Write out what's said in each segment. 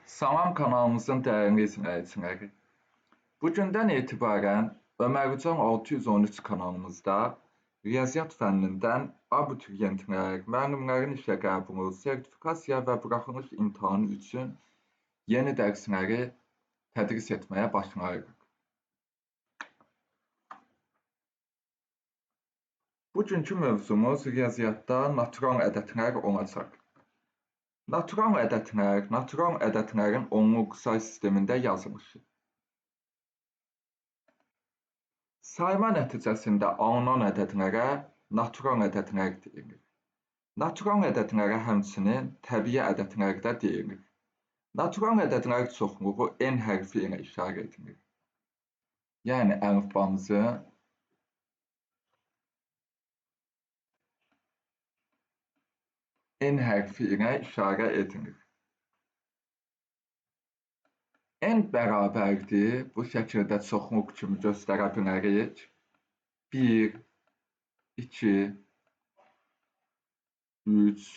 Salam kanalımızın dəyərli izləyiciləri. Bugündən etibarən Ömərcan 613 kanalımızda riyaziyyat fənnindən abituriyentlər, müəllimlərin işə qəbulu, sertifikasiya və buraxılış imtahanı üçün yeni dərsləri tədris etməyə başlayırıq. Bugünkü mövzumuz riyaziyyatda natural ədədlər olacaq. Natural ədədlərin onluq say sistemində yazılışı. Sayma nəticəsində alınan ədədlərə natural ədədlər deyilir. Natural ədədlərə həmçinin təbii ədədlər də deyilir. Natural ədədlər çoxluğu N hərfi ilə işarə edilir. Yəni əlifbamızın N hərfi ilə işarə edilir. N bərabərdir, bu şəkildə çoxluq kimi göstərə bilərik. 1, 2, 3,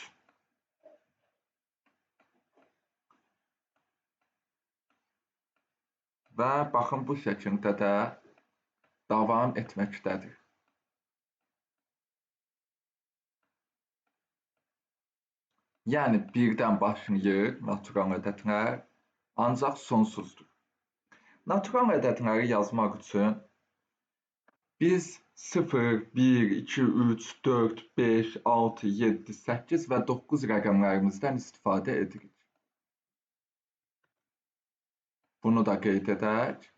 və baxın bu şəkildə də davam etməkdədir. Yəni birdən başlayır natural ədədlər, ancaq sonsuzdur. Natural ədədləri yazmaq üçün biz 0, 1, 2, 3, 4, 5, 6, 7, 8 və 9 rəqəmlərimizdən istifadə edirik. Bunu da qeyd edək.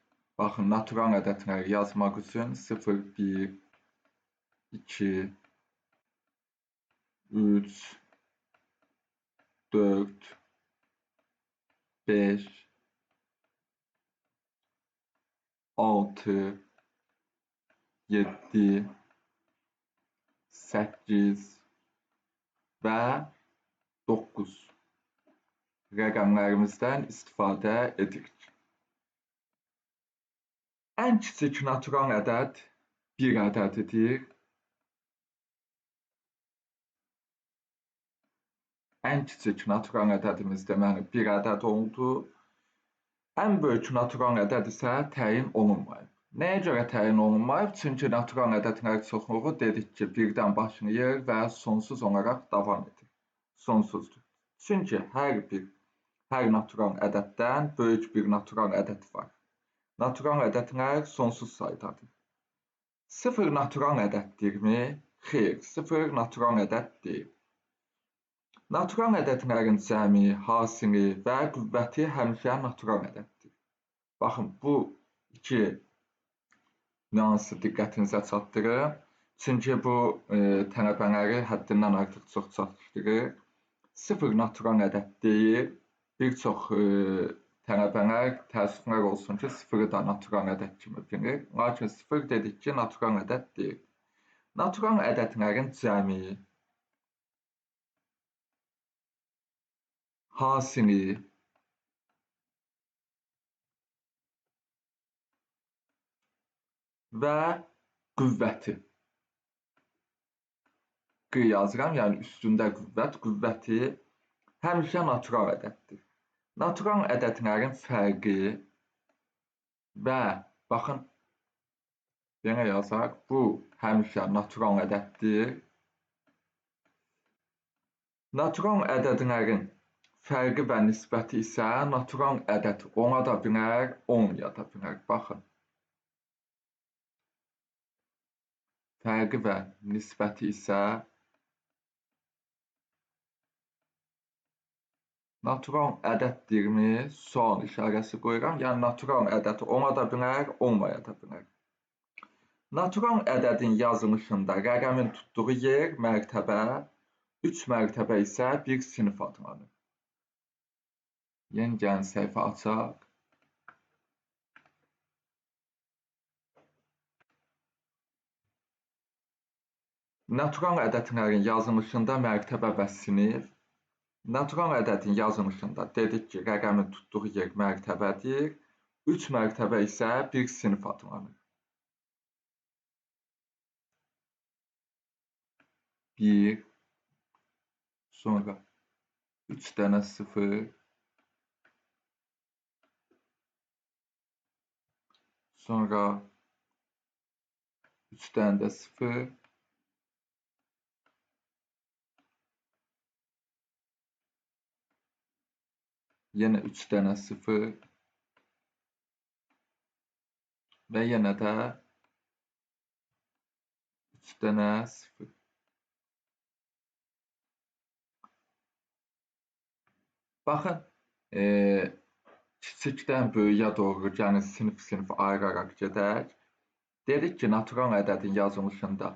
Baxın, natural ədədləri yazmaq üçün 0, 1, 2, 3, 4, 5, 6, 7, 8 və 9 rəqəmlərimizdən istifadə edirik. Ən kiçik natural ədəd 1 ədədidir. Ən kiçik natural ədədimiz deməli 1 ədəd oldu. Ən böyük natural ədəd isə təyin olunmayıb. Nəyə görə təyin olunmayıb? Çünki natural ədədlər çoxluğu dedik ki, 1-dən başlayır və sonsuz olaraq davam edir. Sonsuzdur. Çünki hər natural ədəddən böyük bir natural ədəd var. Natural ədədlər sonsuz saydadır. 0 natural ədəddirmi? Xeyr, 0 natural ədəd deyil. Natural ədədlərin cəmi, hasili və qüvvəti həmişə natural ədəddir. Baxın, bu iki nüansı diqqətinizə çatdırım. Çünki bu tələbələri həddindən artıq çox çatışdırır. 0 natural ədəd deyil. Bir çox tələbələr təəssüflər olsun ki, 0-ı da natural ədəd kimi bilir. Lakin 0 dedik ki, natural ədəd deyil. Natural ədədlərin cəmi, hasili və qüvvəti. Q yazıram, yəni üstündə qüvvət, qüvvəti həmişə natural ədəddir. Natural ədədlərin fərqi və baxın, yenə yazaq, bu həmişə natural ədəddir. Natural ədədlərin fərqi və nisbəti isə natural ədəd ola da bilər, olmaya da bilər. Baxın. Fərqi və nisbəti isə natural ədəddirmi? Sual işarəsi qoyuram. Yəni natural ədəd ola da bilər, olmaya da bilər. Natural ədədin yazılışında rəqəmin tutduğu yer, mərtəbə, 3 mərtəbə isə bir sinif adlanır. Yeni gəlin səhifə açaq. Natural ədədlərin yazılışında mərtəbə və sinif. Natural ədədin yazılışında dedik ki, rəqəmin tutduğu yer mərtəbədir. 3 mərtəbə isə bir sinif adlanır. 1, sonra 3 dənə 0, Sonra 3 tane de 0. Yine 3 tane 0. Ve yine de 3 tane 0. Baxın, kiçikdən böyüyə doğru, yəni sinif-sinif ayıraraq gedək. Dedik ki, natural ədədin yazılışında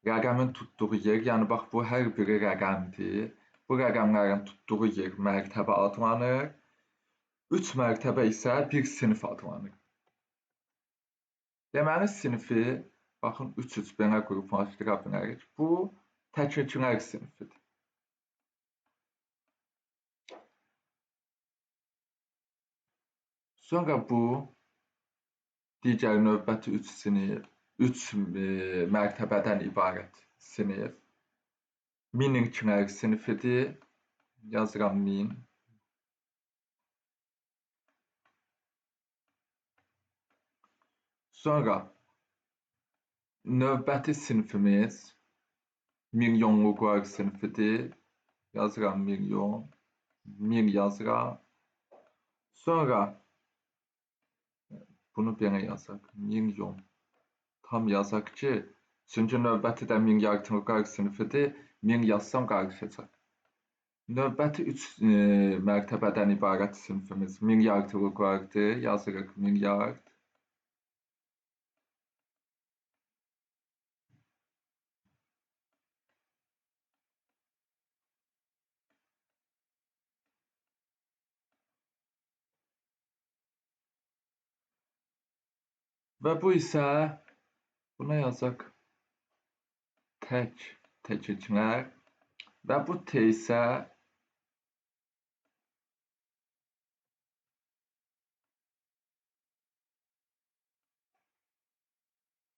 rəqəmin tutduğu yer, yəni bax bu hər biri rəqəmdir. Bu rəqəmlərin tutduğu yer mərtəbə adlanır. 3 mərtəbə isə bir sinif adlanır. Deməli, sinifi, baxın 3 belə qruplaşdıra bilərik. Bu, təkliklər sinifidir. Sonra bu, digər növbəti 3 sinif, 3 mərtəbədən ibarət sinif. Mininkilər sinifidir. Yazıram min. Sonra növbəti sinifimiz milyonluqlar sinifidir. Yazıram milyon. Min yazıram. Sonra bunu belə yazaq. Milyon. Tam yazaq ki, çünki növbəti də milyardlıqlar sinifidir. Min yazsam qarışacaq. Növbəti 3 mərtəbədən ibarət sinifimiz milyardlıqlardır. Yazırıq milyard. Və bu isə, buna yazaq təkliklər və bu T isə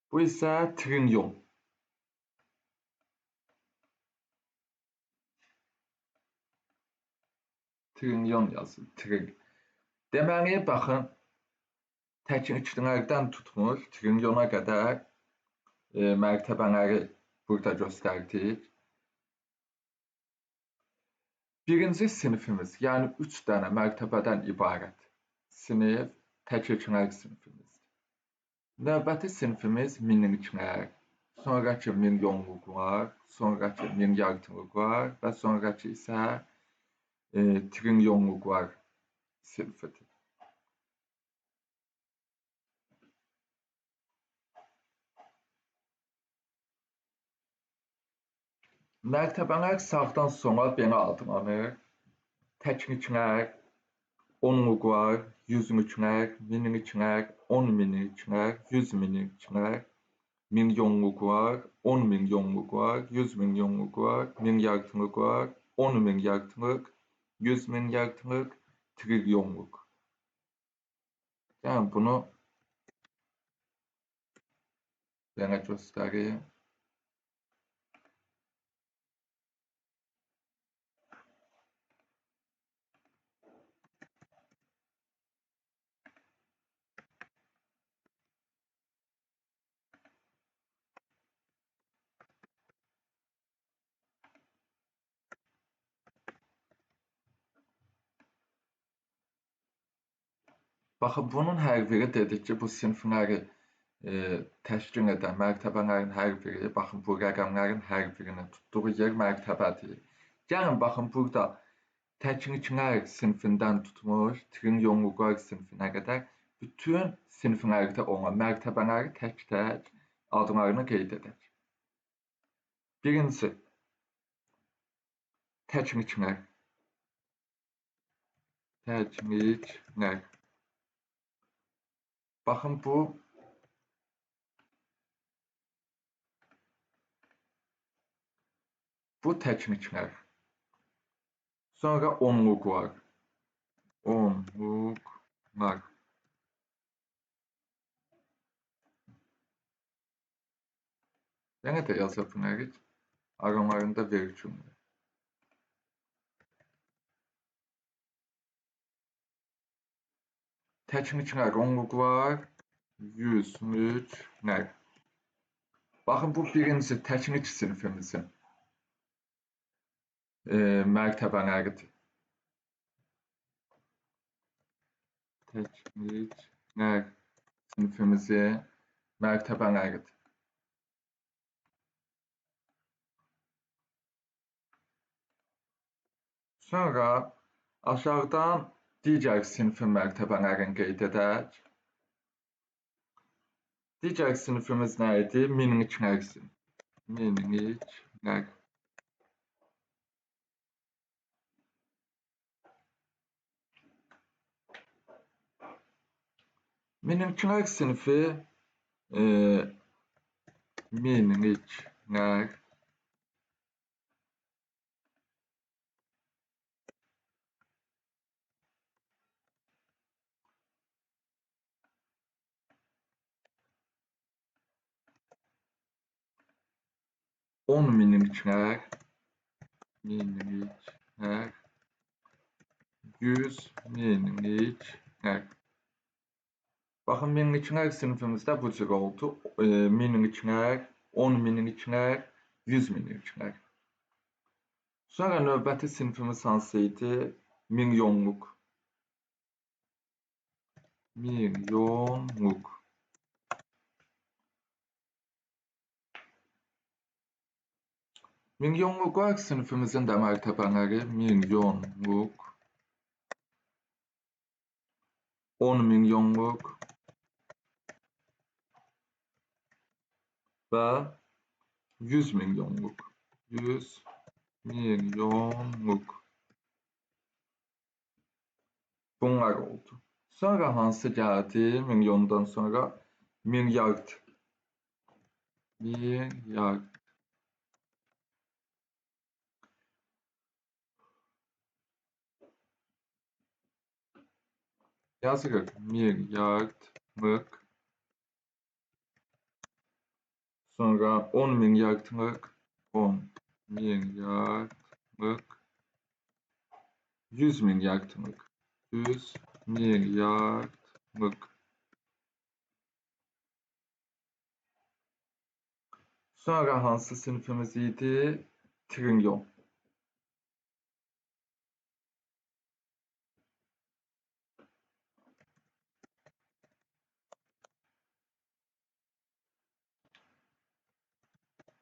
bu isə trilyon. Trilyon yazılır, tril. Deməli, baxın, təkliklərdən tutmuş trilyona qədər mərtəbələri burada göstərdik. Birinci sinifimiz, yəni 3 dənə mərtəbədən ibarət sinif təkliklər sinifimizdir. Növbəti sinifimiz minliklər, sonraki milyonluqlar, sonraki milyardlıqlar və sonraki isə trilyonluqlar sinifidir. Mərtəbələr sağdan sola belə adlanır. Təkliklər, onluqlar, yüzlüklər, minliklər, 10 minliklər, 100 minliklər, milyonluqlar, 10 milyonluqlar, 100 milyonluqlar, milyardlıqlar, 10 milyardlıq, 100 milyardlıq, trilyonluq. Yəni bunu belə göstəreyim. Baxın, bunun hər biri dedik ki, bu sinifləri təşkil edən mərtəbələrin hər biri, baxın, bu rəqəmlərin hər birinin tutduğu yer mərtəbədir. Gəlin, baxın, burada təkliklər sinifindən tutmuş trilyonluqlar sinifinə qədər bütün siniflərdə olan mərtəbələri tək-tək adlarını qeyd edək. Birinci, təkliklər. Təkliklər. Baxın, bu təkliklər. Sonra onluqlar. Onluqlar. Yenə də yaza bilərik. Aralarında vergüllər. Təkliklər, onluqlar, 103'lər. Baxın, bu birinci təknik sinifimizin mərtəbələridir. Təkniklər sinifimizin mərtəbələridir. Sonra aşağıdan digər sinifin mərtəbələrini qeyd edək. Digər sinifimiz nə idi? Minliklər sinif. Minliklər. Minliklər sinifi minliklər on minliklər, 100 minliklər. Baxın, minliklər sinifimizdə bu cür oldu. Minliklər, 10 minliklər, 100 minliklər. Sonra növbəti sinifimiz hansı idi? Milyonluq. Milyonluq. Milyonluqlar sinifimizin də mərtəbələri milyonluq, 10 milyonluq və 100 milyonluq. 100 milyonluq. Bunlar oldu. Sonra hansı gəldi? Milyondan sonra milyard. Milyard. Yazırıq milyardlıq. Sonra 10 milyardlıq, 10 milyardlıq, 100 milyardlıq, 100 milyardlıq. Sonra hansı sinifimiz idi? Trilyon.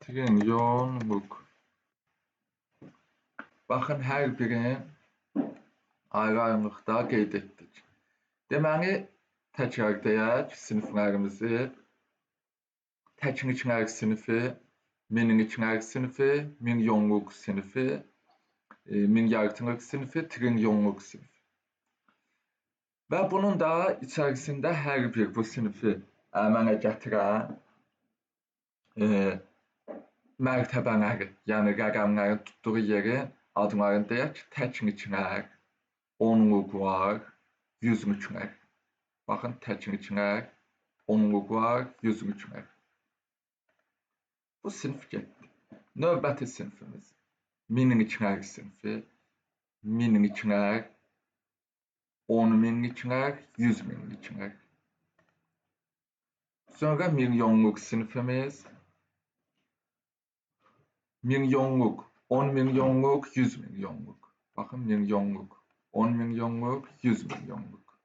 Trilyonluq. Baxın, hər birini ayrı-ayrılıqda qeyd etdik. Deməli, təkrar deyək siniflərimizi. Təkniklər sinifi, minliklər sinifi, milyonluq sinifi, milyardlıq sinifi, trilyonluq sinifi. Və bunun da içərisində hər bir bu sinifi əmələ gətirən mərtəbələri, yəni rəqəmlərin tutduğu yerin adlarını deyək ki, təkniklər, onluqlar, yüzlüklər. Baxın, təkniklər, onluqlar, yüzlüklər. Bu sinif getdi. Növbəti sinifimiz minliklər sinifi, minliklər, 10 minliklər, 100 minliklər. Sonra milyonluq sinifimiz, milyonluq, 10 milyonluq, 100 milyonluq. Baxın, milyonluq, 10 milyonluq, 100 milyonluq.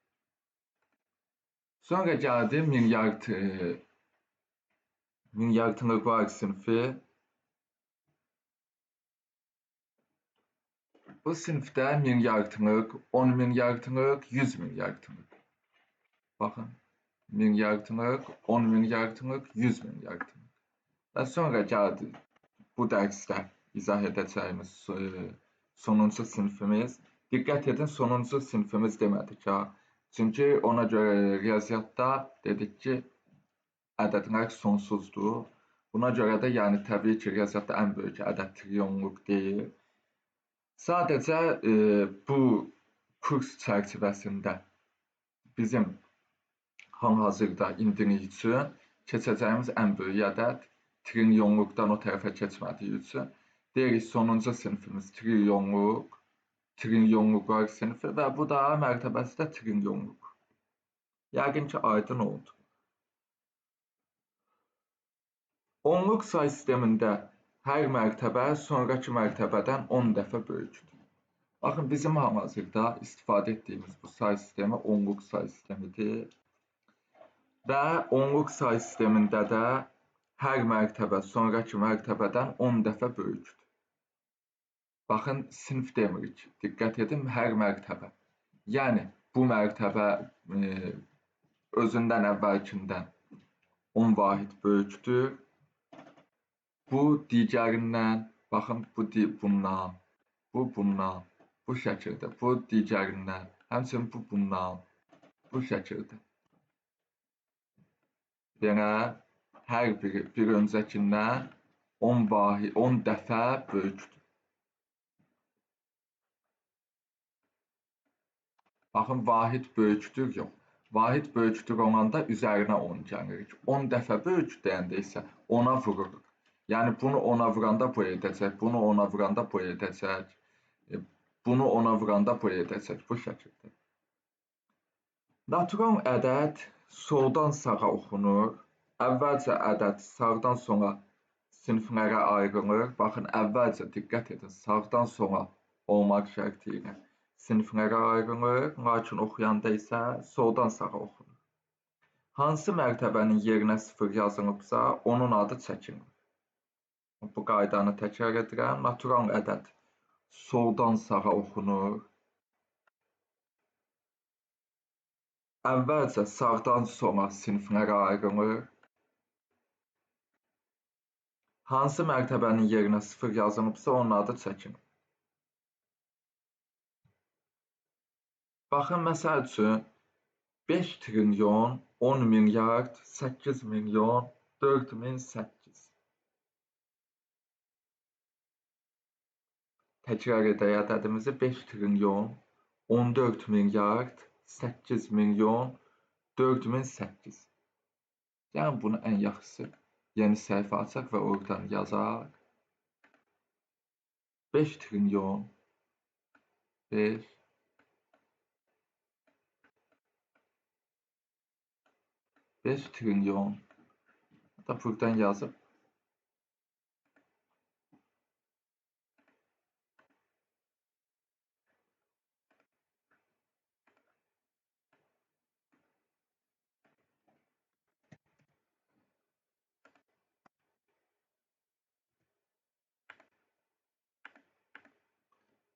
Sonra gəldi milyardlıqlar sinifi. Bu sinifdə milyardlıq, 10 milyardlıq, 100 milyardlıq. Baxın, milyardlıq, 10 milyardlıq, 100 milyardlıq. Və sonra gəldi bu dərsdə izah edəcəyimiz sonuncu sinifimiz. Diqqət edin, sonuncu sinifimiz demədik ha. Çünki ona görə riyaziyyatda dedik ki, ədədlər sonsuzdur. Buna görə də, yəni təbii ki, riyaziyyatda ən böyük ədəd trilyonluq deyil. Sadəcə bu kurs çərçivəsində bizim hal-hazırda indilik üçün keçəcəyimiz ən böyük ədəd trilyonluqdan o tərəfə keçmədiyi üçün deyirik sonuncu sinifimiz trilyonluq, trilyonluqlar sinifi və bu da mərtəbəsi də trilyonluq. Yəqin ki, aydın oldu. Onluq say sistemində hər mərtəbə sonrakı mərtəbədən 10 dəfə böyükdür. Baxın, bizim hal-hazırda istifadə etdiyimiz bu say sistemi onluq say sistemidir. Və onluq say sistemində də hər mərtəbə sonrakı mərtəbədən 10 dəfə böyükdür. Baxın, sinif demirik. Diqqət edin, hər mərtəbə. Yəni, bu mərtəbə özündən əvvəlkindən 10 vahid böyükdür. Bu digərindən, baxın, bundan, bundan, bu şəkildə, bu digərindən, həmçinin bu bundan, bu şəkildə. Yəni, hər biri bir öncəkindən 10 dəfə böyükdür. Baxın, vahid böyükdür yox. Vahid böyükdür olanda üzərinə 10 gəlirik. 10 dəfə böyük deyəndə isə 10-a vururuq. Yəni, bunu 10-a vuranda bu edəcək, bunu 10-a vuranda bu edəcək, bunu 10-a vuranda bu edəcək, bu şəkildə. Natural ədəd soldan sağa oxunur. Əvvəlcə ədəd sağdan sola siniflərə ayrılır. Baxın, əvvəlcə diqqət edin, sağdan sola olmaq şərti ilə siniflərə ayrılır, lakin oxuyanda isə soldan sağa oxunur. Hansı mərtəbənin yerinə 0 yazılıbsa, onun adı çəkilir. Bu qaydanı təkrar edirəm. Natural ədəd soldan sağa oxunur. Əvvəlcə sağdan sola siniflərə ayrılır. Hansı mərtəbənin yerinə 0 yazılıbsa, onun adı çəkilir. Baxın, məsəl üçün 5 trilyon 10 milyard 8 milyon 4008. Təkrar edək ədədimizi 5 trilyon 14 milyard 8 milyon 4008. Yəni, bunu ən yaxşısı yeni səhifə açaq və oradan yazaq. 5 trilyon 5 trilyon da buradan yazıb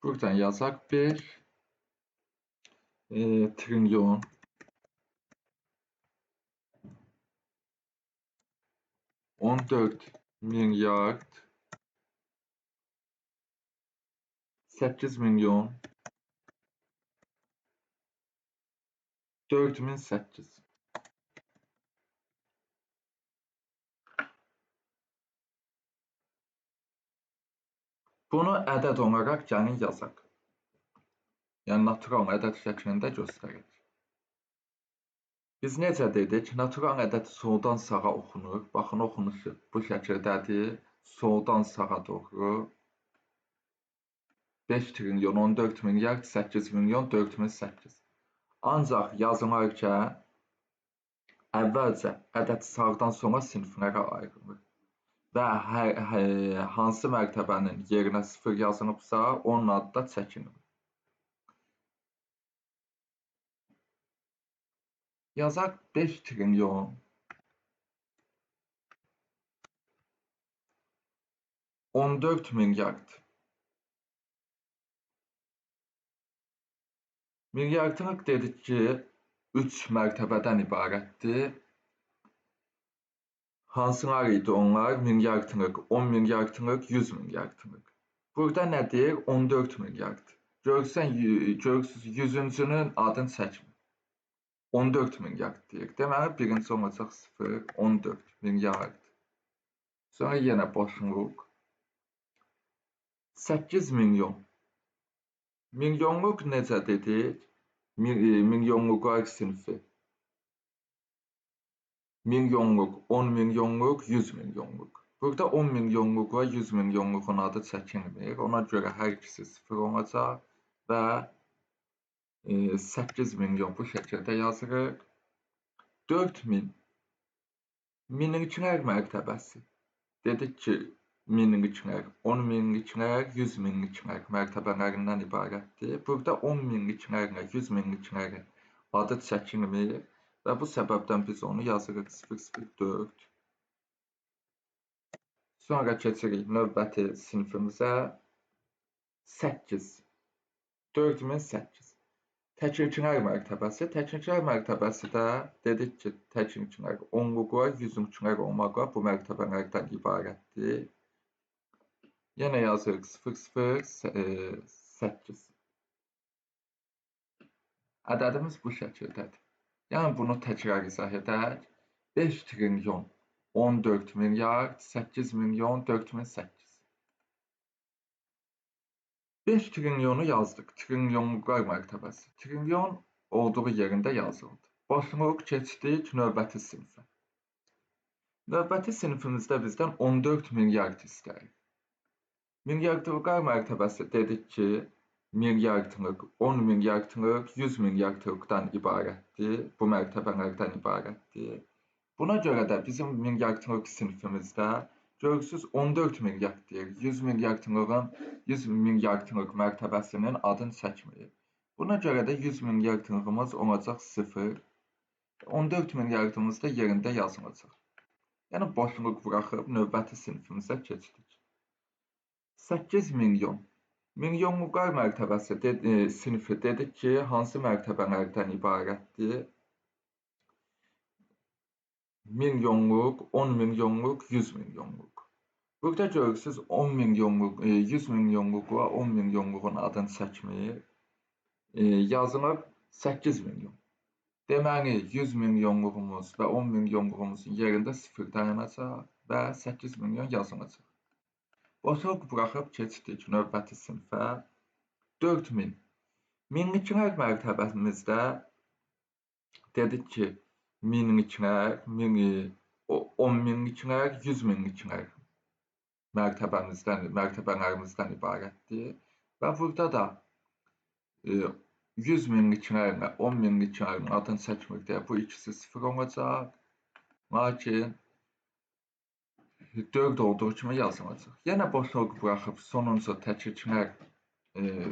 buradan yazaq 5 trilyon 14 milyard 8 milyon 4008. Bunu ədəd olaraq gəlin yazaq. Yəni, natural ədəd şəklində göstərək. Biz necə dedik? Natural ədəd soldan sağa oxunur. Baxın, oxunuşu bu şəkildədir. Soldan sağa doğru 5 trilyon 14 milyard 8 milyon 4008. Ancaq yazılarkən əvvəlcə ədəd sağdan sola siniflərə ayrılır. Və hansı mərtəbənin yerinə 0 yazılıbsa, onun adı da çəkilir. Yazaq 5 trilyon 14 milyard. Milyardlıq dedik ki, 3 mərtəbədən ibarətdir. Hansılar idi onlar? Milyardlıq, 10 milyardlıq, 100 milyardlıq. Burada nə deyir? 14 milyard. Görürsünüz, 100-cünün adını çəkmir. 14 milyard deyir. Deməli, birinci olacaq 0, 14 milyard. Sonra yenə boşluq. 8 milyon. Milyonluq necə dedik? Milyonluqlar sinifi. Milyonluq, 10 milyonluq, 100 milyonluq. Burada 10 milyonluqla 100 milyonluğun adı çəkinmir. Ona görə hər ikisi 0 olacaq və 8 milyon bu şəkildə yazırıq. 4000. Minliklər mərtəbəsi. Dedik ki, minliklər, 10 minliklər, 100 minliklər mərtəbələrindən ibarətdir. Burada 10 minliklərlə 100 minliklərin adı çəkilmir və bu səbəbdən biz onu yazırıq 004. Sonra keçirik növbəti sinifimizə. 8. 4008. Təkilkilər mərtəbəsi. Təkilkilər mərtəbəsi də dedik ki, təkilkilər onluqlar, yüzlüklər olmaqla bu mərtəbələrdən ibarətdir. Yenə yazırıq 008. Ədədimiz bu şəkildədir. Yəni bunu təkrar izah edək. 5 trilyon 14 milyard 8 milyon 4008. 5 trilyonu yazdıq. Trilyonluqlar mərtəbəsi. Trilyon olduğu yerində yazıldı. Boşluq keçdik növbəti sinifə. Növbəti sinifimizdə bizdən 14 milyard istəyir. Milyardlıqlar mərtəbəsi dedik ki, milyardlıq, 10 milyardlıq, 100 milyardlıqdan ibarətdir. Bu mərtəbələrdən ibarətdir. Buna görə də bizim milyardlıq sinifimizdə görürsüz 14 milyard deyir. 100 milyardlıq mərtəbəsinin adını çəkməyib. Buna görə də 100 milyardlığımız olacaq 0. 14 milyardımız da yerində yazılacaq. Yəni boşluq buraxıb növbəti sinifimizə keçdik. 8 milyon. Milyonluqlar mərtəbəsi sinifi dedik ki, hansı mərtəbələrdən ibarətdir? Milyonluq, 10 milyonluq, 100 milyonluq. Burada görürsünüz 10 milyonluq, 100 milyonluqla 10 milyonluğun adını çəkmir. Yazılır 8 milyon. Deməli 100 milyonluğumuz və 10 milyonluğumuzun yerində 0 dayanacaq və 8 milyon yazılacaq. Boşluq buraxıb keçdik növbəti sinifə. 4000. Minliklər mərtəbəmizdə dedik ki, minliklər, 10 minliklər, 100 minliklər mərtəbələrimizdən ibarətdir. Və burada da 100 minliklərlə 10 minliklərin adını çəkmir deyə bu ikisi 0 olacaq. Lakin 4 olduğu kimi yazılacaq. Yenə boşluq buraxıb sonuncu təkilkilər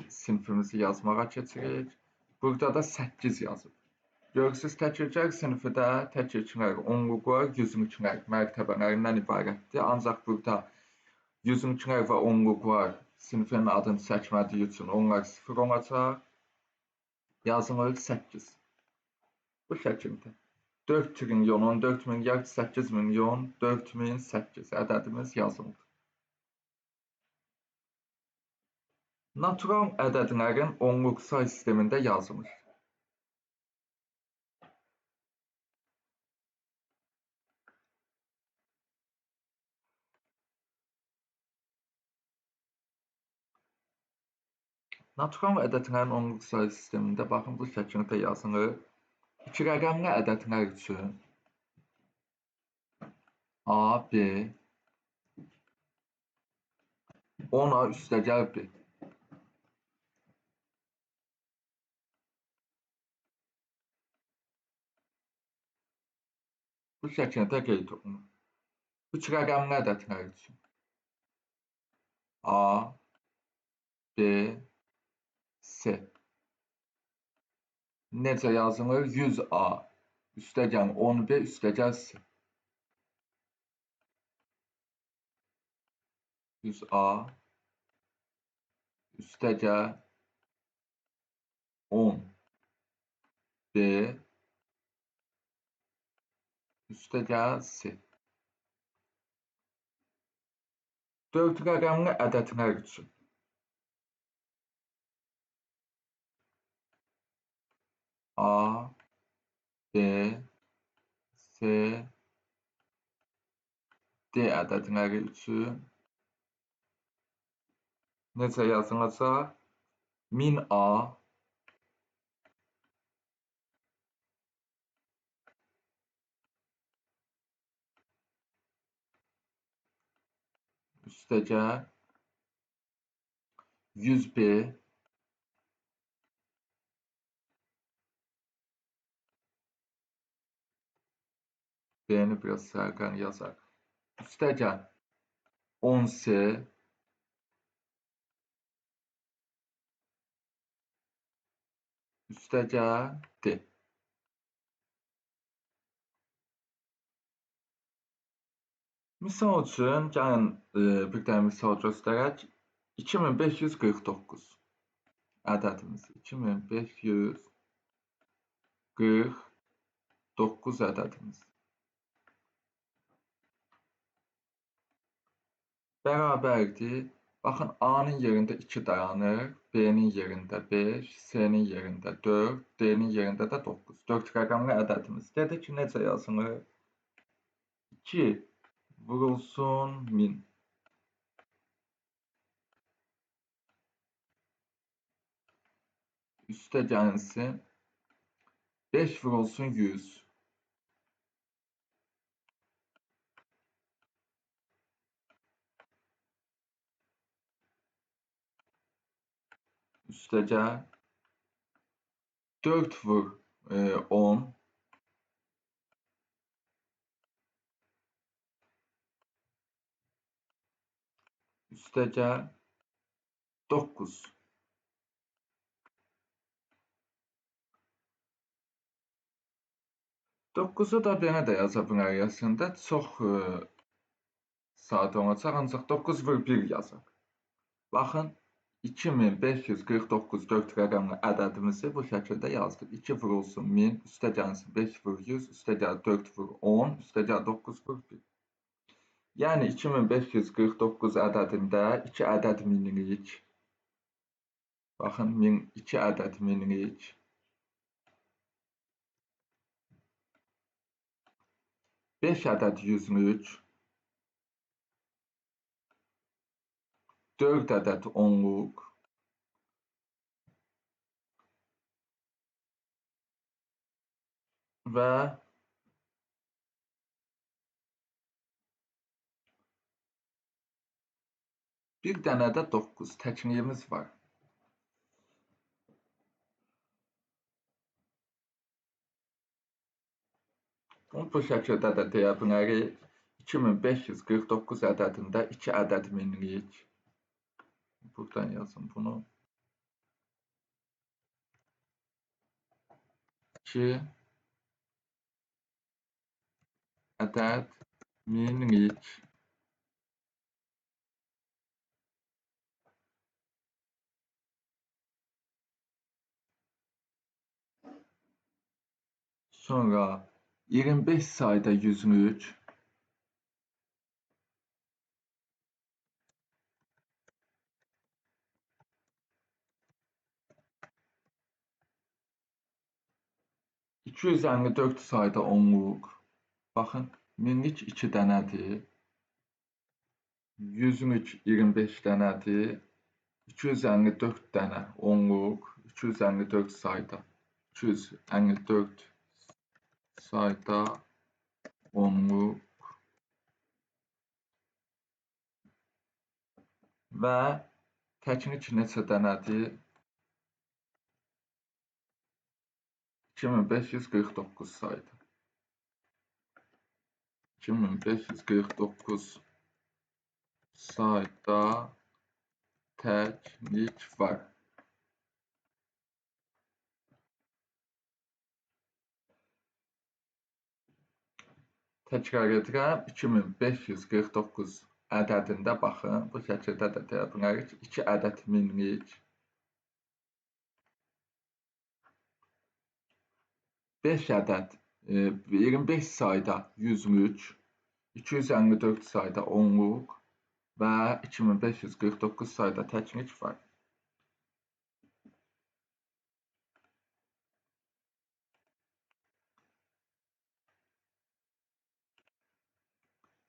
sinifimizi yazmağa keçirik. Burada da 8 yazıb. Görürsünüz, təkilkilər sinifi də təkilkilər, onluqlar, yüzlüklər mərtəbələrindən ibarətdir. Ancaq burada yüzlüklər və onluqlar sinifinin adını çəkmədiyi üçün onlar 0 olacaq. Yazılır 8. Bu şəkildə. 4 trilyon 14 milyard 8 milyon 4008 ədədimiz yazıldı. Natural ədədlərin onluq say sistemində yazılır. Natural ədədlərin onluq say sistemində baxın bu şəkildə yazılır. 2 rəqəmli ədədlər üçün A, B 10A üstəgəl B. Bu şəkildə qeyd olunur. 3 rəqəmli ədədlər üçün A, B, C. Necə yazılır? 100A üstəgəl 10B üstəgəl C. 100A üstəgəl 10B üstəgəl C. 4 rəqəmli ədədlər üçün A, B, C, D ədədləri üçün necə yazılacaq? 1000A üstəgəl 100B B-ni biraz sərqən yazaq. Üstəgəl 10S üstəgəl D. Misal üçün, gəlin bir dənə misal göstərək. 2549 ədədimiz. 2549 ədədimiz. Bərabərdir. Baxın, A-nın yerində 2 dayanır, B-nin yerində 5, C-nin yerində 4, D-nin yerində də 9. 4 rəqəmli ədədimiz. Dedik ki, necə yazılır? 2 vurulsun 1000. Üstə gəlinsin. 5 vurulsun 100. Üstəgəl. 4 vur 10. Üstəgəl 9. 9'u da belə də yaza bilərik əslində. Çox sadə olacaq, ancaq 9 vur 1 yazaq. Baxın, 2549 4 rəqəmli ədədimizi bu şəkildə yazdıq. 2 vurulsun 1000, üstə gəlsin 5 vur 100, üstə gəl 4 vur 10, üstə gəl 9 vur 1. Yəni 2549 ədədində 2 ədəd minlik, baxın 2 ədəd minlik, 5 ədəd yüzlük, 4 ədəd onluq və bir dənə də 9 təkniyimiz var. Bunu bu şəkildə də deyə bilərik. 2549 ədədində 2 ədəd minlik. Buradan yazın bunu. 2 ədəd minlik. Sonra 25 sayda yüzlük. ...254 sayda onluq. Baxın, minlik 2 dənədir. Yüzlük 25 dənədir. 254 dənə onluq. 254 sayda. 254 sayda onluq. Və təknik neçə dənədir? 2549 sayda. 2549 sayda təknik var. Təkrar edirəm, 2549 ədədində baxın, bu şəkildə də deyə bilərik, 2 ədəd minlik, 5 ədəd 25 sayda yüzlük, 254 sayda onluq və 2549 sayda təknik var.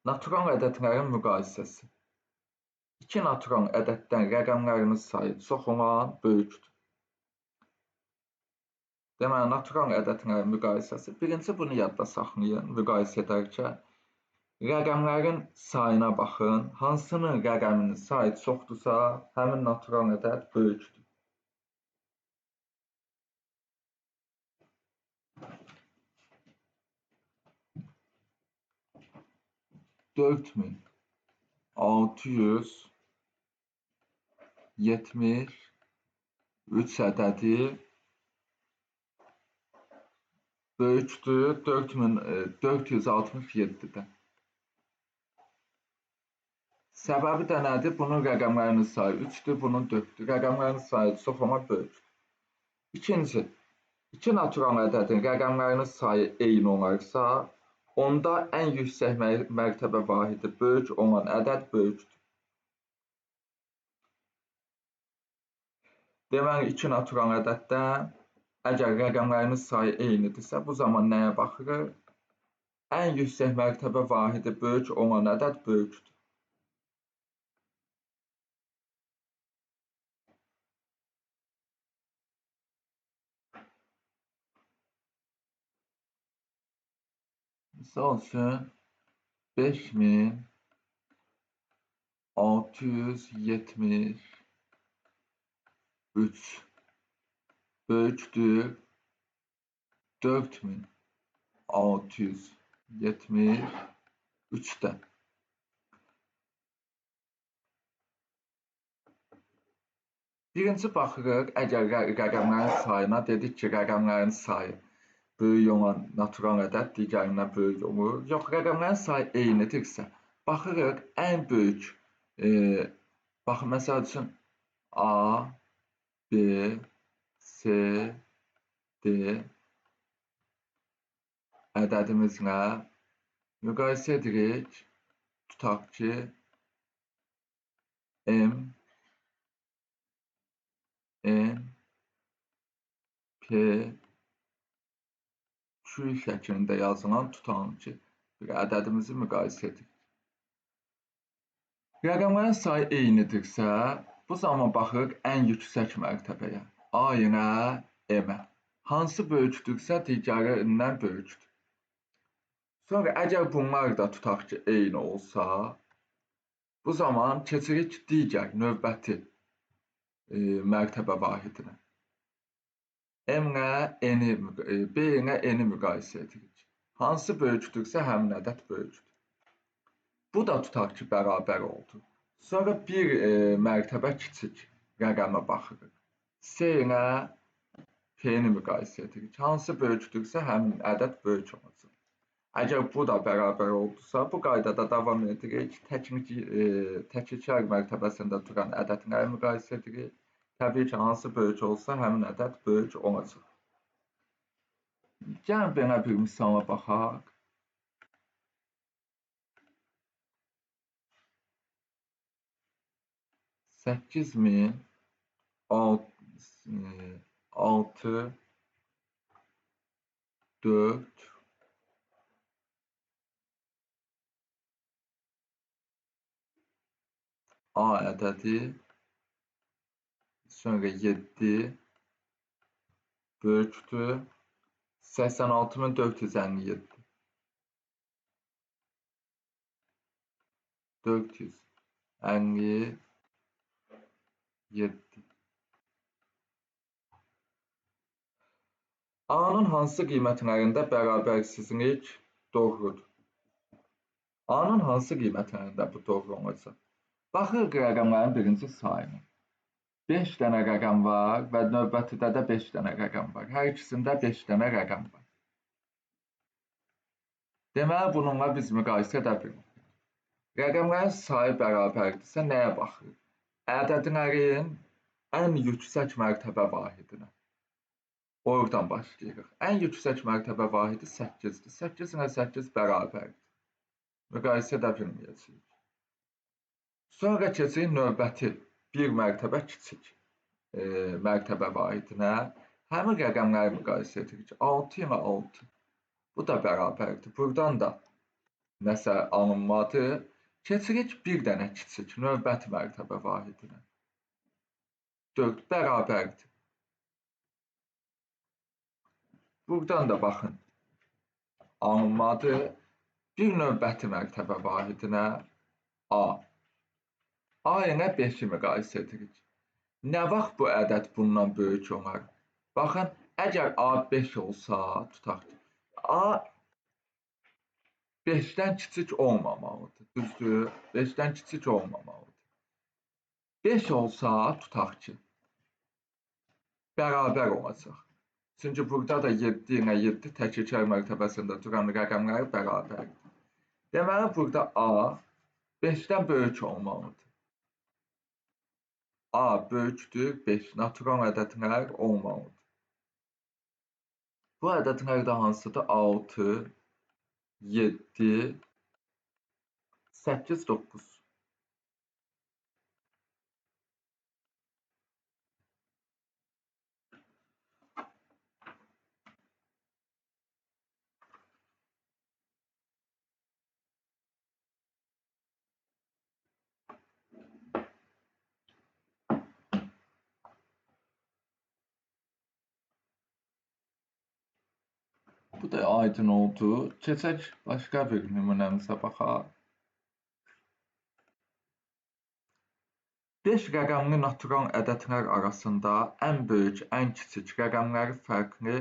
Natural ədədlərin müqayisəsi. 2 natural ədəddən rəqəmlərinin sayı çox olan böyükdür. Deməli, natural ədədlərin müqayisəsi. Birinci bunu yadda saxlayın, müqayisə edərkən. Rəqəmlərin sayına baxın. Hansının rəqəminin sayı çoxdursa, həmin natural ədəd böyükdür. 673 ədədi böyükdür 4467-dən. Səbəbi də nədir? Bunun rəqəmlərinin sayı 3-dür, bunun 4-dür. Rəqəmlərin sayı çox amma böyükdür. İkinci, iki natural ədədin rəqəmlərinin sayı eyni olarsa, onda ən yüksək mərtəbə vahidi böyük olan ədəd böyükdür. Deməli, iki natural ədəddən əgər rəqəmlərinin sayı eynidirsə, bu zaman nəyə baxırıq? Ən yüksək mərtəbə vahidi böyük olan ədəd böyükdür. Misal üçün, 5673 böyükdür 4673-dən. Birinci baxırıq, əgər rəqəmlərin sayına dedik ki, rəqəmlərin sayı böyük olan natural ədəd digərindən böyük olur. Yox, rəqəmlərin sayı eynidirsə, baxırıq ən böyük, baxın, məsəl üçün A, B, C, D ədədimizlə müqayisə edirik. Tutaq ki, M, N, P, Q şəklində yazılan tutalım ki, bir ədədimizi müqayisə edirik. Rəqəmlərin sayı eynidirsə, bu zaman baxırıq ən yüksək mərtəbəyə, A ilə M-ə. Hansı böyükdürsə, digərindən böyükdür. Sonra əgər bunlar da tutaq ki, eyni olsa, bu zaman keçirik digər növbəti mərtəbə vahidinə. B ilə N-i müqayisə edirik. Hansı böyükdürsə, həmin ədəd böyükdür. Bu da tutaq ki, bərabər oldu. Sonra bir mərtəbə kiçik rəqəmə baxırıq. C ilə P-ni müqayisə edirik. Hansı böyükdürsə, həmin ədəd böyük olacaq. Əgər bu da bərabər oldusa, bu qaydada davam edirik. Təkliklər mərtəbəsində duran ədədləri müqayisə edirik. Təbii ki, hansı böyük olsa, həmin ədəd böyük olacaq. Gəlin belə bir misala baxaq. 8064 A ədədi, sonra 7 böyükdür 86457. 457. A-nın hansı qiymətlərində bərabərsizlik doğrudur? A-nın hansı qiymətlərində bu doğru olacaq? Baxırıq rəqəmlərin birinci sayına. 5 dənə rəqəm var və növbətidə də 5 dənə rəqəm var. Hər ikisində 5 dənə rəqəm var. Deməli, bununla biz müqayisə edə bilirik. Rəqəmlərin sayı bərabərdirsə, nəyə baxırıq? Ədədlərin ən yüksək mərtəbə vahidinə. Oradan başlayırıq. Ən yüksək mərtəbə vahidi 8-dir. 8 ilə 8 bərabərdir. Müqayisə edə bilməyəcəyik. Sonra keçirik növbəti bir mərtəbə kiçik mərtəbə vahidinə. Həmin rəqəmləri müqayisə edirik. 6 ilə 6. Bu da bərabərdir. Buradan da nəsə alınmadı. Keçirik bir dənə kiçik növbəti mərtəbə vahidinə. 4 bərabərdir. Buradan da baxın, alınmadı. Bir növbəti mərtəbə vahidinə A. A ilə 5-i müqayisə edirik. Nə vaxt bu ədəd bundan böyük olar? Baxın, əgər A 5 olsa, tutaq ki, A 5-dən kiçik olmamalıdır. Düzdür? 5-dən kiçik olmamalıdır. 5 olsa, tutaq ki, bərabər olacaq. Çünki burada da 7 ilə 7 təkəkər mərtəbəsində duran rəqəmlər bərabərdir. Deməli, burada A 5-dən böyük olmalıdır. A böyükdür 5. Natural ədədlər olmalıdır. Bu ədədlər də hansıdır? 6, 7, 8, 9. Bu da aydın oldu. Keçək başqa bir nümunəmizə baxaq. 5 rəqəmli natural ədədlər arasında ən böyük, ən kiçik rəqəmləri fərqli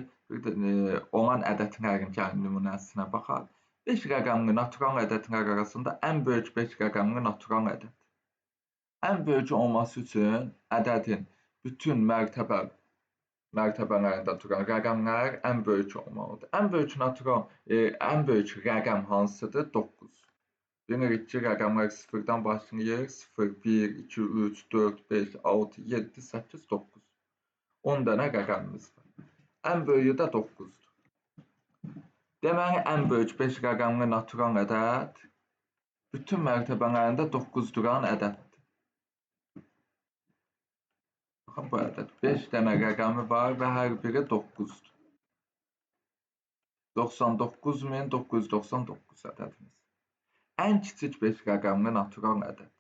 olan ədədlərin gəlin nümunəsinə baxaq. 5 rəqəmli natural ədədlər arasında ən böyük 5 rəqəmli natural ədəd. Ən böyük olması üçün ədədin bütün mərtəbələrində duran rəqəmlər ən böyük olmalıdır. Ən böyük rəqəm hansıdır? 9. Bilirik ki, rəqəmlər 0-dan başlayır. 0, 1, 2, 3, 4, 5, 6, 7, 8, 9. 10 dənə rəqəmimiz var. Ən böyüyü də 9-dur. Deməli, ən böyük 5 rəqəmli natural ədəd bütün mərtəbələrində 9 duran ədəddir. Baxın, bu ədəd 5 dənə rəqəmi var və hər biri 9-dur. 99.999 ədədimiz. Ən kiçik 5 rəqəmli natural ədəd.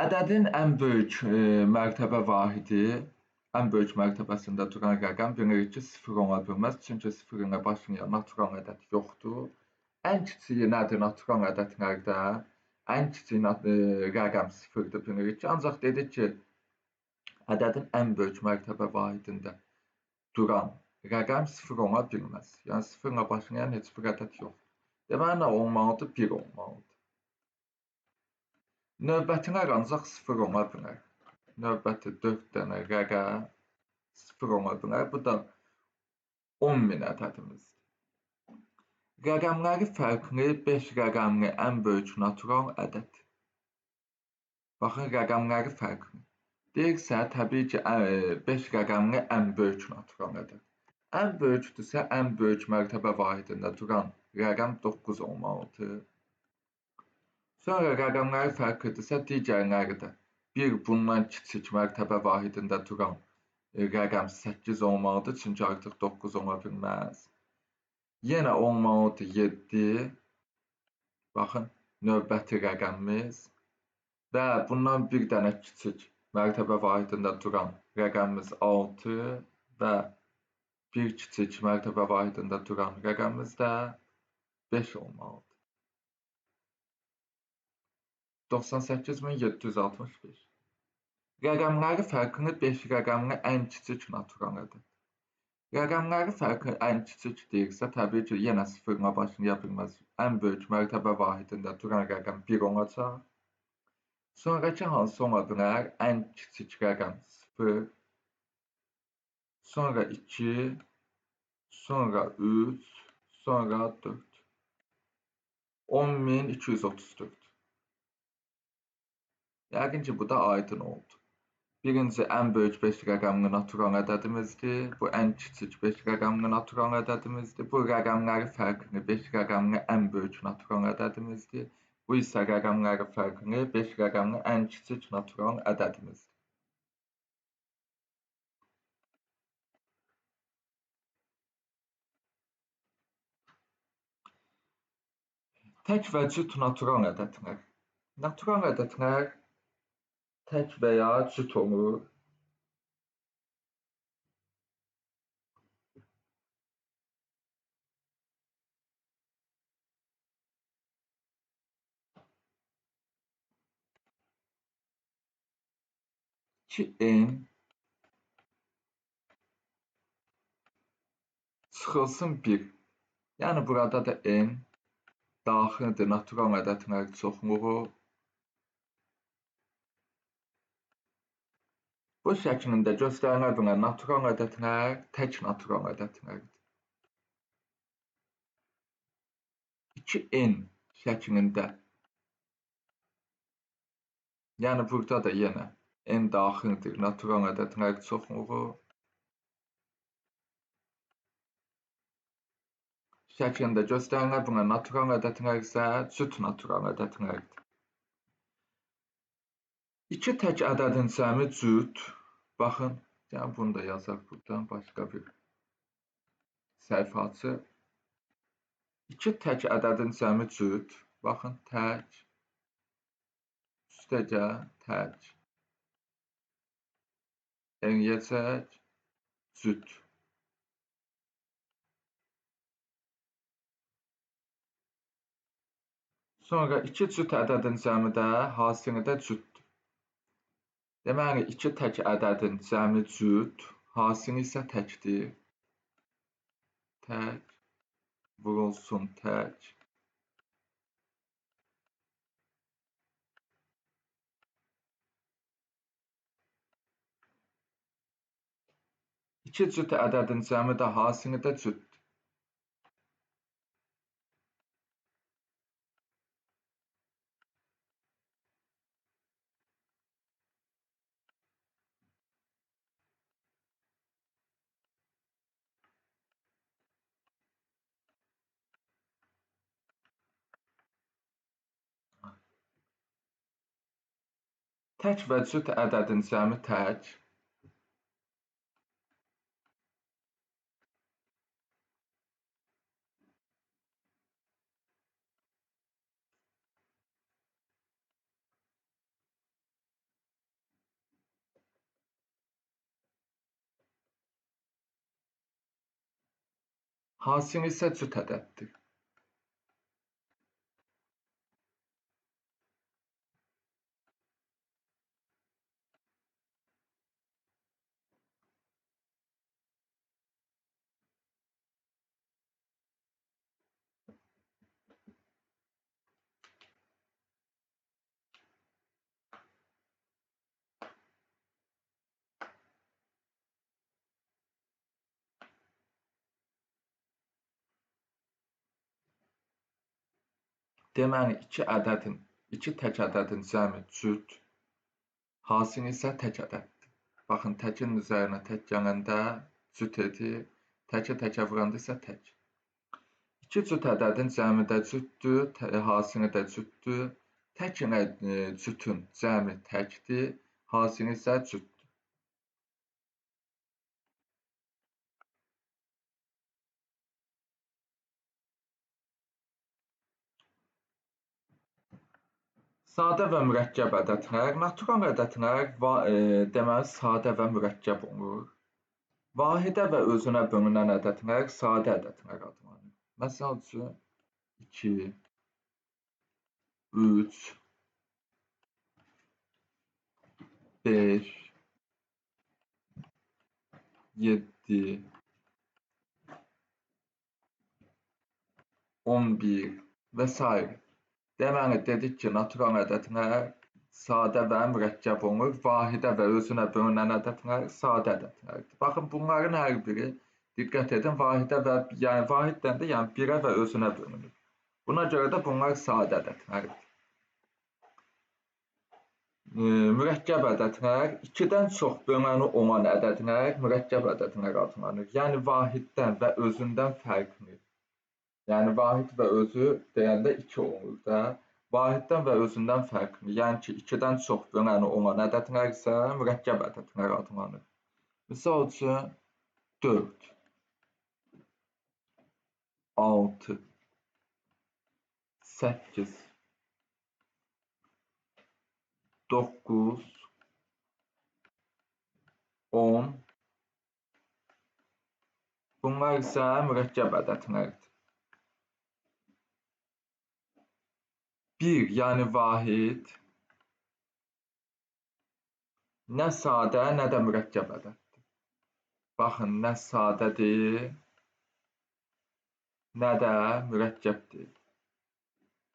Ədədin ən böyük mərtəbə vahidi, ən böyük mərtəbəsində duran rəqəm bilirik ki, 0 ola bilməz, çünki 0 ilə başlayan natural ədəd yoxdur. Ən kiçiyi nədir natural ədədlərdə? Ən kiçik rəqəm 0-dır bilirik ki, ancaq dedik ki, ədədin ən böyük mərtəbə vahidində duran rəqəm 0 ola bilməz. Yəni 0 ilə başlayan heç bir ədəd yoxdur. Deməli, nə olmalıdır? 1 olmalıdır. Növbətilər ancaq 0 ola bilər. Növbəti 4 dənə rəqəm 0 ola bilər. Bu da 10.000 ədədimizdir. Rəqəmləri fərqli 5 rəqəmli ən böyük natural ədəd. Baxın, rəqəmləri fərqli. Deyirsə, təbii ki, 5 rəqəmli ən böyük natural ədəd. Ən böyükdürsə, ən böyük mərtəbə vahidində duran rəqəm 9 olmalıdır. Sonra rəqəmləri fərqlidirsə, digərləri də 1 bundan kiçik mərtəbə vahidində duran rəqəm 8 olmalıdır, çünki artıq 9 ola bilməz. Yenə olmalıdır 7. Baxın, növbəti rəqəmimiz və bundan bir dənə kiçik mərtəbə vahidində duran rəqəmimiz 6 və bir kiçik mərtəbə vahidində duran rəqəmimiz də 5 olmalıdır. 98.765. Rəqəmləri fərqli 5 rəqəmli ən kiçik natural ədəd. Rəqəmləri fərqli ən kiçik deyirsə, təbii ki, yenə 0 ilə başlaya bilməz. Ən böyük mərtəbə vahidində duran rəqəm 1 olacaq. Sonrakı hansı ola bilər? Ən kiçik rəqəm 0, sonra 2, sonra 3, sonra 4. 10.234. Yəqin ki, bu da aydın oldu. Birinci ən böyük 5 rəqəmli natural ədədimizdir. Bu ən kiçik 5 rəqəmli natural ədədimizdir. Bu rəqəmləri fərqli 5 rəqəmli ən böyük natural ədədimizdir. Bu isə rəqəmləri fərqli 5 rəqəmli ən kiçik natural ədədimizdir. Tək və cüt natural ədədlər. Natural ədədlər tək və ya cüt olur. Ki n çıxılsın 1. Yəni burada da n daxildir natural ədədlərin çoxluğu. Bu şəklində göstərilə bilən natural ədədlər tək natural ədədlərdir. 2n şəklində, yəni burada da yenə n daxildir natural ədədlərin çoxluğu. Şəklində göstərilə bilən natural ədədlər isə cüt natural ədədlərdir. 2 tək ədədin cəmi cüt. Baxın, yəni bunu da yazaq buradan, başqa bir səhifə açıb. 2 tək ədədin cəmi cüt. Baxın, tək, üstəgə tək, eləyəcək, cüt. Sonra 2 cüt ədədin cəmi də hasili də cütdür. Deməli, 2 tək ədədin cəmi cüt, hasili isə təkdir. Tək, vurulsun tək. İki cüt ədədin cəmi də hasili də cütdür. Tək və cüt ədədin cəmi tək. Hasili isə cüt ədəddir. Deməli, iki tək ədədin cəmi cüt, hasili isə tək ədəddir. Baxın, təkin üzərinə tək gələndə cüt edir, təkə vuranda isə tək. 2 cüt ədədin cəmi də cütdür, hasili də cütdür. Tək ilə cütün cəmi təkdir, hasili isə cütdür. Sadə və mürəkkəb ədədlər. Natural ədədlər deməli sadə və mürəkkəb olur. Vahidə və özünə bölünən ədədlər sadə ədədlər adlanır. Məsəl üçün 2, 3, 5, 7, 11 və s. Deməli, dedik ki, natural ədədlər sadə və mürəkkəb olur. Vahidə və özünə bölünən ədədlər sadə ədədlərdir. Baxın, bunların hər biri, diqqət edin, vahidə və, yəni vahiddən də, yəni birə və özünə bölünür. Buna görə də bunlar sadə ədədlərdir. Mürəkkəb ədədlər, 2-dən çox böləni olan ədədlər mürəkkəb ədədlər adlanır. Yəni vahiddən və özündən fərqli. Yəni vahid və özü deyəndə 2 olur da. Vahiddən və özündən fərqli. Yəni ki, 2-dən çox böləni olan ədədlər isə mürəkkəb ədədlər adlanır. Misal üçün 4, 6, 8, 9, 10. Bunlar isə mürəkkəb ədədlərdir. 1, yəni vahid, nə sadə, nə də mürəkkəb ədəddir. Baxın, nə sadədir, nə də mürəkkəbdir.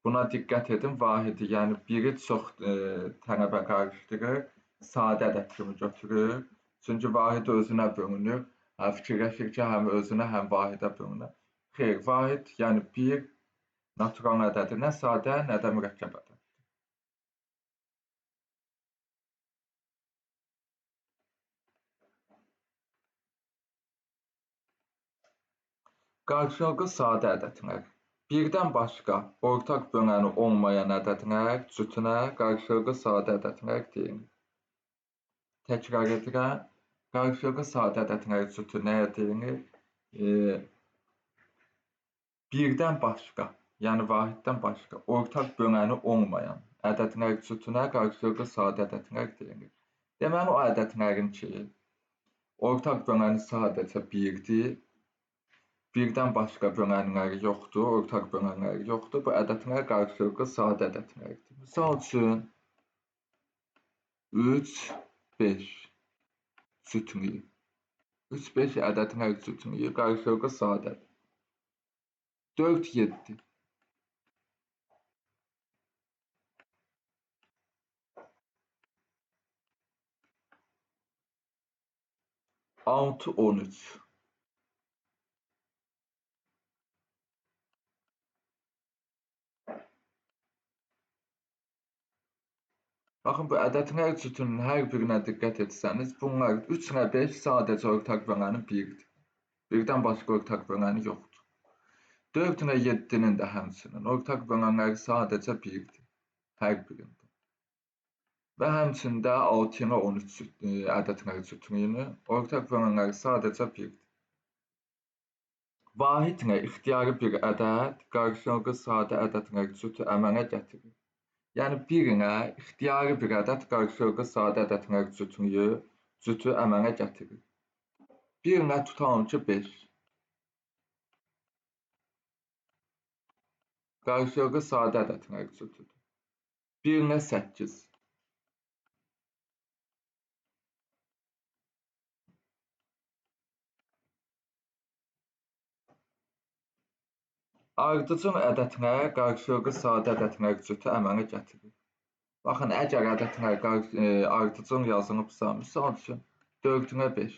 Buna diqqət edin, vahidi, yəni biri çox tələbə qarışdırır, sadə ədəd kimi götürür. Çünki vahid özünə bölünür. Fikirləşir ki, həm özünə, həm vahidə bölünür. Xeyr, vahid, yəni bir natural ədədi nə sadə, nə də mürəkkəb ədəd. Qarşılıqlı sadə ədədlər. Birdən başqa ortaq böləni olmayan ədədlər cütünə qarşılıqlı sadə ədədlər deyilir. Təkrar edirəm. Qarşılıqlı sadə ədədlər cütü nəyə deyilir? Birdən başqa, yəni vahiddən başqa ortaq böləni olmayan ədədlər cütünə qarşılıqlı sadə ədədlər deyilir. Deməli, o ədədlərin ki, ortaq böləni sadəcə birdir, birdən başqa bölənləri yoxdur, ortaq bölənləri yoxdur. Bu ədədlər qarşılıqlı sadə ədədlərdir. Misal üçün 3, 5 cütünlüyü. 3, 5 ədədlər cütünlüyü qarşılıqlı sadədir. 4, 7. 6, 13. Baxın, bu ədədlər cütünün hər birinə diqqət etsəniz, bunlar 3 ilə 5 sadəcə ortaq böləni 1-dir. Birdən başqa ortaq böləni yoxdur. 4 ilə 7-nin də həmçinin ortaq bölənləri sadəcə 1-dir. Hər birində. Və həmçində 6 ilə 13 ədədlər cütünlüyünün ortaq bölənləri sadəcə 1-dir. Vahid ilə ixtiyari bir ədəd qarşılıqlı sadə ədədlər cütü əmələ gətirir. Yəni, bir ilə ixtiyari bir ədəd qarşılıqlı sadə ədədlər cütü əmələ gətirir. Bir ilə tutalım ki, 5. Qarşılıqlı sadə ədədlər cütüdür. 1 ilə 8. Ardıcıl ədədlər qarşılıqlı sadə ədədlər cütü əmələ gətirir. Baxın, əgər ədədlər ardıcıl yazılıbsa, misal üçün 4 ilə 5.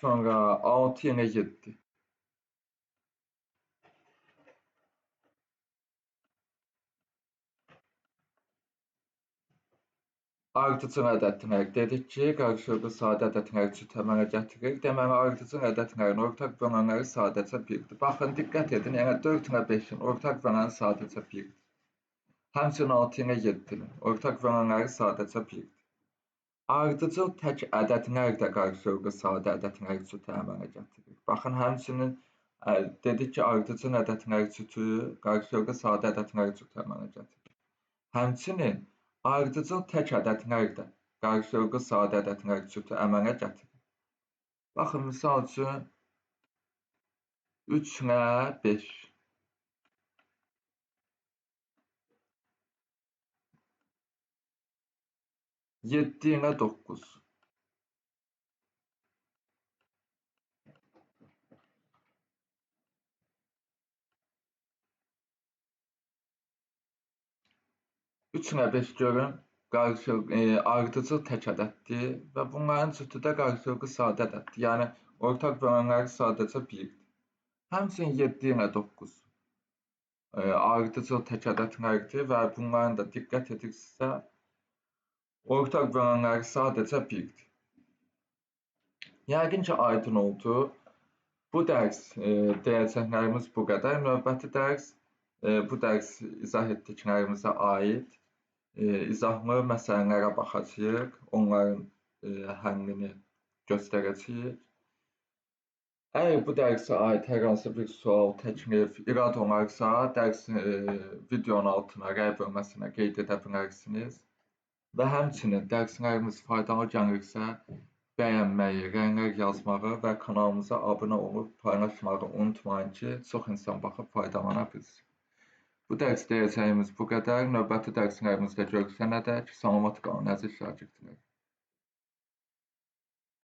Sonra 6 ilə 7. Ardıcıl ədədlər dedik ki, qarşılıqlı sadə ədədlər cütü əmələ gətirir. Deməli, ardıcıl ədədlərin ortaq bölənləri sadəcə 1-dir. Baxın, diqqət edin, yəni 4 ilə 5-in ortaq böləni sadəcə 1-dir. Həmçinin 6 ilə 7-in ortaq bölənləri sadəcə 1-dir. Ardıcıl tək ədədlər də qarşılıqlı sadə ədədlər cütü əmələ gətirir. Baxın, həmçinin dedik ki, ardıcıl ədədlər cütü qarşılıqlı sadə ədədlər cütü əmələ gətirir. Həmçinin ardıcıl tək ədədlər də qarşılıqlı sadə ədədlər cütü əmələ gətirir. Baxın, misal üçün 3 ilə 5. 7 ilə 9. 3 ilə 5 görün, ardıcıl tək ədəddir və bunların cütü də qarşılıqlı sadə ədəddir. Yəni, ortaq bölənləri sadəcə 1-dir. Həmçinin 7 ilə 9 ardıcıl tək ədədlərdir və bunların da diqqət edirsinizsə, ortaq bölənləri sadəcə 1-dir. Yəqin ki, aydın oldu. Bu dərs deyəcəklərimiz bu qədər. Növbəti dərs bu dərs izah etdiklərimizə aid izahlı məsələlərə baxacağıq, onların həllini göstərəcəyik. Əgər bu dərsə aid hər hansı bir sual, təklif, irad olarsa, videonun altına rəy bölməsinə qeyd edə bilərsiniz. Və həmçinin dərslərimiz faydalı gəlirsə, bəyənməyi, rəylər yazmağı və kanalımıza abunə olub paylaşmağı unutmayın ki, çox insan baxıb faydalana bilsin. Bu dərs deyəcəyimiz bu qədər. Növbəti dərslərimizdə görüşənədək salamat qalın, əziz şagirdlər.